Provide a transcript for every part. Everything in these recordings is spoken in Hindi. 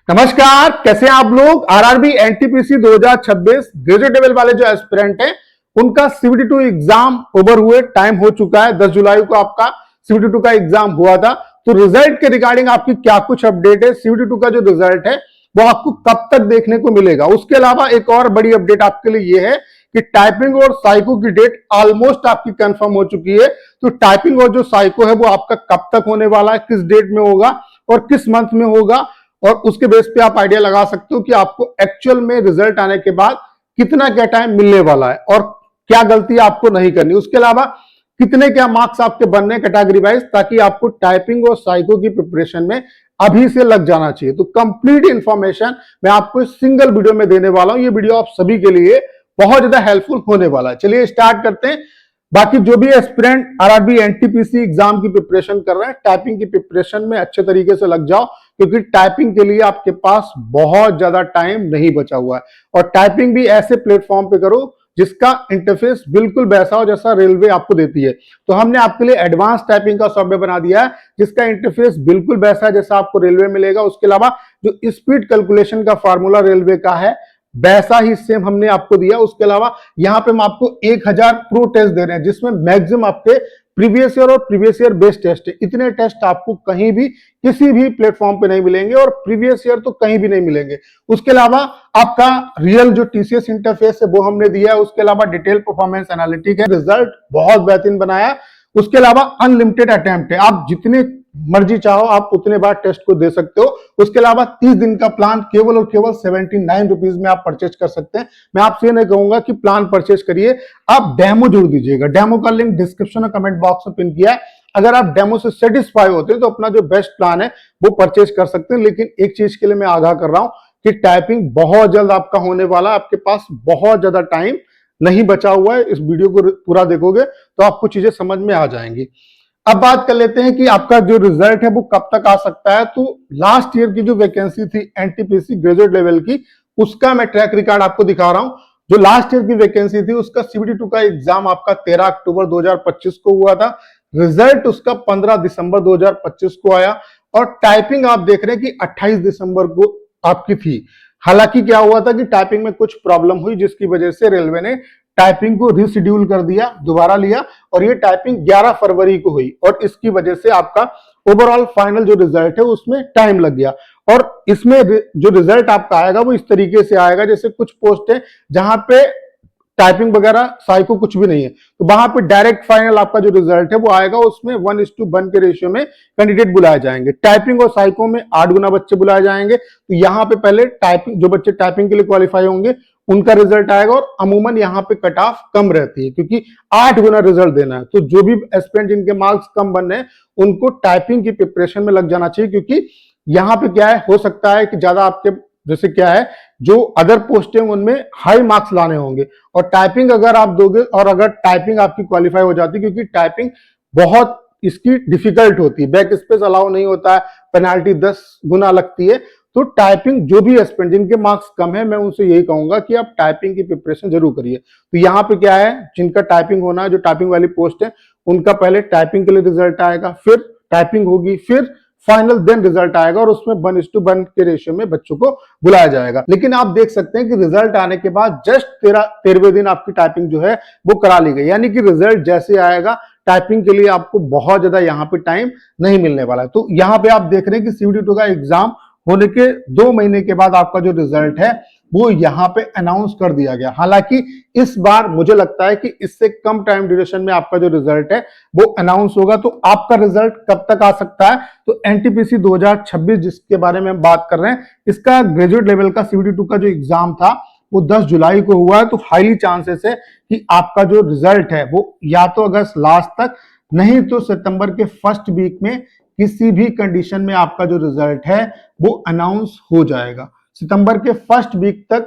नमस्कार, कैसे हैं आप लोग। आरआरबी एनटीपीसी 2026 ग्रेजुएट लेवल वाले जो एस्पिरेंट हैं उनका सीबीटी2 एग्जाम ओवर हुए टाइम हो चुका है। 10 जुलाई को आपका सीबीटी2 का एग्जाम हुआ था। तो रिजल्ट के रिगार्डिंग आपकी क्या कुछ अपडेट है, सीबीटी2 का जो रिजल्ट है वो आपको कब तक देखने को मिलेगा। उसके अलावा एक और बड़ी अपडेट आपके लिए ये है कि टाइपिंग और साइको की डेट ऑलमोस्ट आपकी कंफर्म हो चुकी है। तो टाइपिंग और जो साइको है वो आपका कब तक होने वाला है, किस डेट में होगा और किस मंथ में होगा, और उसके बेस पे आप आइडिया लगा सकते हो कि आपको एक्चुअल में रिजल्ट आने के बाद कितना क्या टाइम मिलने वाला है और क्या गलती आपको नहीं करनी। उसके अलावा कितने क्या मार्क्स आपके बनने कैटेगरी वाइज, ताकि आपको टाइपिंग और साइको की प्रिपरेशन में अभी से लग जाना चाहिए। तो कंप्लीट इंफॉर्मेशन मैं आपको सिंगल वीडियो में देने वाला हूं। ये वीडियो आप सभी के लिए बहुत ज्यादा हेल्पफुल होने वाला है। चलिए स्टार्ट करते हैं। बाकी जो भी एस्पिरेंट आरआरबी एनटीपीसी एग्जाम की प्रिपरेशन कर रहे हैं, टाइपिंग की प्रिपरेशन में अच्छे तरीके से लग जाओ, क्योंकि टाइपिंग के लिए आपके पास बहुत ज्यादा टाइम नहीं बचा हुआ है। और टाइपिंग भी ऐसे प्लेटफॉर्म पे करो जिसका इंटरफेस बिल्कुल वैसा हो जैसा रेलवे आपको देती है। तो हमने आपके लिए एडवांस टाइपिंग का सॉफ्टवेयर बना दिया है जिसका इंटरफेस बिल्कुल वैसा है जैसा आपको रेलवे मिलेगा। उसके अलावा जो स्पीड कैलकुलेशन का फार्मूला रेलवे का है वैसा ही सेम हमने आपको दिया। उसके अलावा यहाँ पे हम आपको 1000 प्रो टेस्ट दे रहे हैं जिसमें मैक्सिमम आपके प्रीवियस ईयर और प्रीवियस ईयर बेस्ड टेस्ट है। इतने टेस्ट आपको कहीं भी किसी भी प्लेटफॉर्म पे नहीं मिलेंगे और प्रीवियस ईयर तो कहीं भी नहीं मिलेंगे। उसके अलावा आपका रियल जो टीसीएस इंटरफेस है वो हमने दिया है। उसके अलावा डिटेल परफॉर्मेंस एनालिटिक है, रिजल्ट बहुत बेहतरीन बनाया है। उसके अलावा अनलिमिटेड अटेम्प्ट है, आप जितने मर्जी चाहो आप उतने बार टेस्ट को दे सकते हो। उसके अलावा 30 दिन का प्लान केवल और केवल 79 रुपीज में आप परचेज कर सकते हैं। मैं आपसे नहीं कहूंगा कि प्लान परचेज करिए, आप डेमो जरूर दीजिएगा। डेमो का लिंक डिस्क्रिप्शन और कमेंट बॉक्स में पिन किया है। अगर आप डेमो से सेटिस्फाई होते हैं तो अपना जो बेस्ट प्लान है वो परचेज कर सकते हैं। लेकिन एक चीज के लिए मैं आगाह कर रहा हूं कि टाइपिंग बहुत जल्द आपका होने वाला है। आपके पास बहुत ज्यादा टाइम नहीं बचा हुआ है। इस वीडियो को पूरा देखोगे तो आपको चीजें समझ में आ जाएंगी। अब बात कर लेते हैं कि आपका जो रिजल्ट है वो कब तक आ सकता है। तो लास्ट ईयर की जो वैकेंसी थी एनटीपीसी ग्रेजुएट लेवल की, उसका मैं ट्रैक रिकॉर्ड आपको दिखा रहा हूं। जो लास्ट ईयर की वैकेंसी थी उसका सीबीटी2 का एग्जाम आपका 13 अक्टूबर 2025 को हुआ था। रिजल्ट उसका 15 दिसंबर 2025 को आया और टाइपिंग आप देख रहे हैं कि 28 दिसंबर को आपकी थी। हालांकि क्या हुआ था कि टाइपिंग में कुछ प्रॉब्लम हुई जिसकी वजह से रेलवे ने टाइपिंग को रिशेड्यूल कर दिया, दोबारा लिया और ये टाइपिंग 11 फरवरी को हुई और इसकी वजह से आपका ओवरऑल फाइनल जो रिजल्ट है उसमें टाइम लग गया। और इसमें जो रिजल्ट आपका आएगा वो इस तरीके से आएगा, जैसे कुछ पोस्ट है जहां पे टाइपिंग वगैरह साइको कुछ भी नहीं है, तो वहां पे डायरेक्ट फाइनल आपका जो रिजल्ट है वो आएगा। उसमें 1:1 के रेशियो में कैंडिडेट बुलाए जाएंगे। टाइपिंग और साइको में 8 गुना बच्चे बुलाए जाएंगे। तो यहाँ पे पहले टाइपिंग, जो बच्चे टाइपिंग के लिए क्वालिफाई होंगे उनका रिजल्ट आएगा और अमूमन यहाँ पे कट ऑफ कम रहती है क्योंकि 8 गुना रिजल्ट देना है। तो जो भी एस्पिरेंट जिनके मार्क्स कम बन रहे हैं उनको टाइपिंग की प्रिपरेशन में लग जाना चाहिए, क्योंकि यहाँ पे क्या है, हो सकता है कि ज्यादा आपके जैसे क्या है जो अदर पोस्ट है उनमें हाई मार्क्स लाने होंगे और टाइपिंग अगर आप दोगे और अगर टाइपिंग आपकी क्वालिफाई हो जाती है, क्योंकि टाइपिंग बहुत इसकी डिफिकल्ट होती है, बैक स्पेस अलाउ नहीं होता है, पेनाल्टी 10 गुना लगती है। तो टाइपिंग जो भी एस्पिरेंट जिनके मार्क्स कम है मैं उनसे यही कहूंगा कि आप टाइपिंग की प्रिपरेशन जरूर करिए। तो यहाँ पे क्या है, जिनका टाइपिंग होना है, जो टाइपिंग वाली पोस्ट है उनका पहले टाइपिंग के लिए रिजल्ट आएगा, फिर टाइपिंग होगी, फिर फाइनल देन रिजल्ट आएगा और उसमें 1:1 के रेशियो में बच्चों को बुलाया जाएगा। लेकिन आप देख सकते हैं कि रिजल्ट आने के बाद जस्ट 13वें दिन आपकी टाइपिंग जो है वो करा ली गई, यानी कि रिजल्ट जैसे आएगा टाइपिंग के लिए आपको बहुत ज्यादा यहाँ पे टाइम नहीं मिलने वाला है। तो यहाँ पे आप देख रहे हैं कि सीबीटी2 का एग्जाम होने के 2 महीने के बाद आपका जो रिजल्ट है वो यहाँ पे अनाउंस कर दिया गया। हालांकि इस बार मुझे लगता है कि इससे कम टाइम ड्यूरेशन में आपका जो रिजल्ट है वो अनाउंस होगा। तो आपका रिजल्ट कब तक आ सकता है, तो एनटीपीसी 2026 जिसके बारे में हम बात कर रहे हैं, इसका ग्रेजुएट लेवल का सीबीटी2 का जो एग्जाम था वो 10 जुलाई को हुआ है। तो हाईली चांसेस है कि आपका जो रिजल्ट है वो या तो अगस्त लास्ट तक, नहीं तो सितंबर के फर्स्ट वीक में किसी भी कंडीशन में आपका जो रिजल्ट है वो अनाउंस हो जाएगा। सितंबर के फर्स्ट वीक तक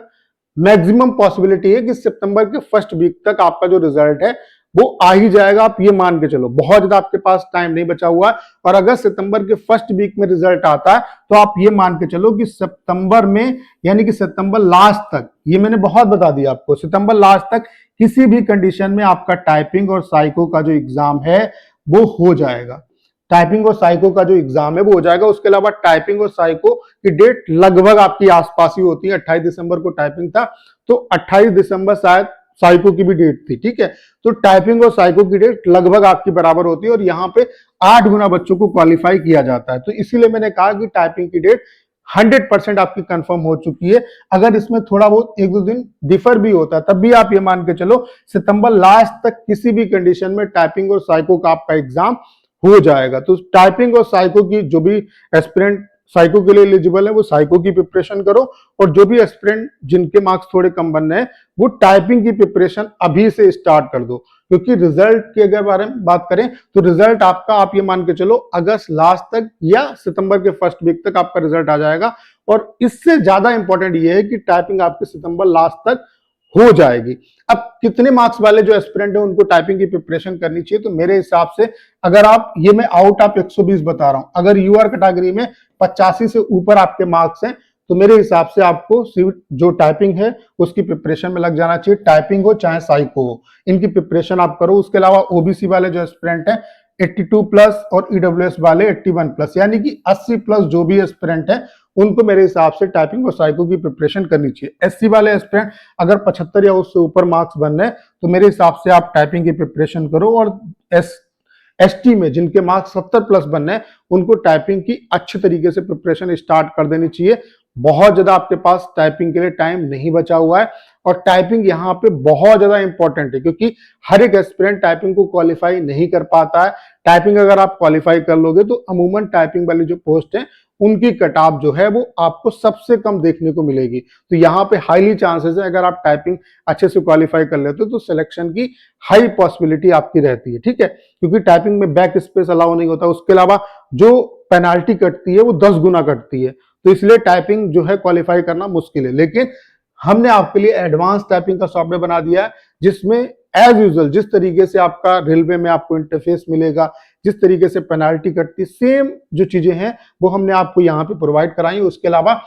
मैक्सिमम पॉसिबिलिटी है कि सितंबर के फर्स्ट वीक तक आपका जो रिजल्ट है वो आ ही जाएगा। आप ये मान के चलो, बहुत ज्यादा आपके पास टाइम नहीं बचा हुआ है। और अगर सितंबर के फर्स्ट वीक में रिजल्ट आता है तो आप ये मान के चलो कि सितंबर में, यानी कि सितंबर लास्ट तक, ये मैंने बहुत बता दिया आपको, सितंबर लास्ट तक किसी भी कंडीशन में आपका टाइपिंग और साइको का जो एग्जाम है वो हो जाएगा। टाइपिंग और साइको का जो एग्जाम है वो हो जाएगा। उसके अलावा टाइपिंग और साइको की डेट लगभग आपकी आसपास ही होती है। 28 दिसंबर को टाइपिंग था, तो 28 दिसंबर शायद साइको की भी डेट थी, ठीक है। तो टाइपिंग और साइको की डेट लगभग आपकी बराबर होती है और यहाँ पे 8 गुना बच्चों को क्वालिफाई किया जाता है। तो इसीलिए मैंने कहा कि टाइपिंग की डेट 100% आपकी कंफर्म हो चुकी है। अगर इसमें थोड़ा बहुत एक दो दिन डिफर भी होता है, तब भी आप ये मान के चलो सितंबर लास्ट तक किसी भी कंडीशन में टाइपिंग और साइको का आपका एग्जाम हो जाएगा। तो टाइपिंग और साइको की जो भी एस्पिरेंट साइको के लिए एलिजिबल है वो साइको की प्रिपरेशन करो, और जो भी एस्पिरेंट जिनके मार्क्स थोड़े कम बनने हैं वो टाइपिंग की प्रिपरेशन अभी से स्टार्ट कर दो। क्योंकि रिजल्ट के अगर बारे में बात करें तो रिजल्ट आपका आप ये मान के चलो अगस्त लास्ट तक या सितंबर के फर्स्ट वीक तक आपका रिजल्ट आ जाएगा। और इससे ज्यादा इंपॉर्टेंट ये है कि टाइपिंग आपके सितंबर लास्ट तक हो जाएगी। अब कितने मार्क्स वाले जो एस्पिरेंट है उनको टाइपिंग की प्रिपरेशन करनी चाहिए, तो मेरे हिसाब से अगर आप ये मैं आउट ऑफ 120 बता रहा हूं, अगर यूआर कैटेगरी में 85 से ऊपर आपके मार्क्स हैं तो मेरे हिसाब से आपको जो टाइपिंग है उसकी प्रिपरेशन में लग जाना चाहिए। टाइपिंग हो चाहे साइको हो, इनकी प्रिपरेशन आप करो। उसके अलावा ओबीसी वाले जो एस्पिरेंट है 82 प्लस और ईडब्ल्यूएस वाले 81 प्लस, यानी कि 80 प्लस जो भी एस्पिरेंट है उनको मेरे हिसाब से टाइपिंग और साइको की प्रिपरेशन करनी चाहिए। एससी वाले एस्पिरेंट अगर 75 या उससे ऊपर मार्क्स बनने हैं तो मेरे हिसाब से आप टाइपिंग की प्रिपरेशन करो, और एसटी में जिनके मार्क्स 70 प्लस बनने हैं उनको टाइपिंग की अच्छे तरीके से प्रिपरेशन स्टार्ट कर देनी चाहिए। बहुत ज्यादा आपके पास टाइपिंग के लिए टाइम नहीं बचा हुआ है, और टाइपिंग यहाँ पे बहुत ज्यादा इंपॉर्टेंट है क्योंकि हर एक एस्पिरेंट टाइपिंग को क्वालिफाई नहीं कर पाता है। टाइपिंग अगर आप क्वालिफाई कर लोगे तो अमूमन टाइपिंग वाली जो पोस्ट है उनकी कट ऑफ जो है वो आपको सबसे कम देखने को मिलेगी। तो यहाँ पे हाईली चांसेस है अगर आप टाइपिंग अच्छे से क्वालिफाई कर लेते हो तो सिलेक्शन की हाई पॉसिबिलिटी आपकी रहती है, ठीक है। क्योंकि टाइपिंग में बैक स्पेस अलाउ नहीं होता, उसके अलावा जो पेनाल्टी कटती है वो 10 गुना कटती है। तो इसलिए टाइपिंग जो है क्वालिफाई करना मुश्किल है। लेकिन हमने आपके लिए एडवांस टाइपिंग का सॉफ्टवेयर बना दिया है जिसमें एज यूजुअल जिस तरीके से आपका रेलवे में आपको इंटरफेस मिलेगा, जिस तरीके से पेनाल्टी कटती, सेम जो चीजें हैं वो हमने आपको यहाँ पे प्रोवाइड कराई। उसके अलावा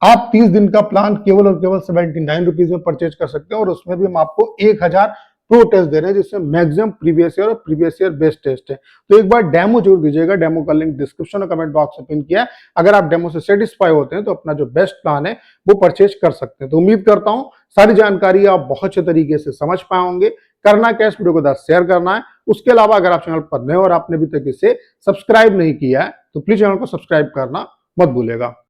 आप 30 दिन का प्लान केवल और केवल 79 रुपीज में परचेज कर सकते हैं, और उसमें भी हम आपको 1000 प्रो टेस्ट दे रहे हैं जिसमें मैक्सिमम प्रीवियस ईयर और प्रीवियस ईयर बेस्ट टेस्ट है। तो एक बार डेमो जरूर दीजिएगा, डेमो का लिंक डिस्क्रिप्शन और कमेंट बॉक्स में पिन किया है। अगर आप डेमो से सेटिस्फाई होते हैं तो अपना जो बेस्ट प्लान है वो परचेज कर सकते हैं। तो उम्मीद करता हूं सारी जानकारी आप बहुत अच्छे तरीके से समझ पाए होंगे। करना क्या, इस वीडियो को 10 शेयर करना है। उसके अलावा अगर आप चैनल पर नए और आपने अभी तक इसे सब्सक्राइब नहीं किया है तो प्लीज चैनल को सब्सक्राइब करना मत भूलेगा।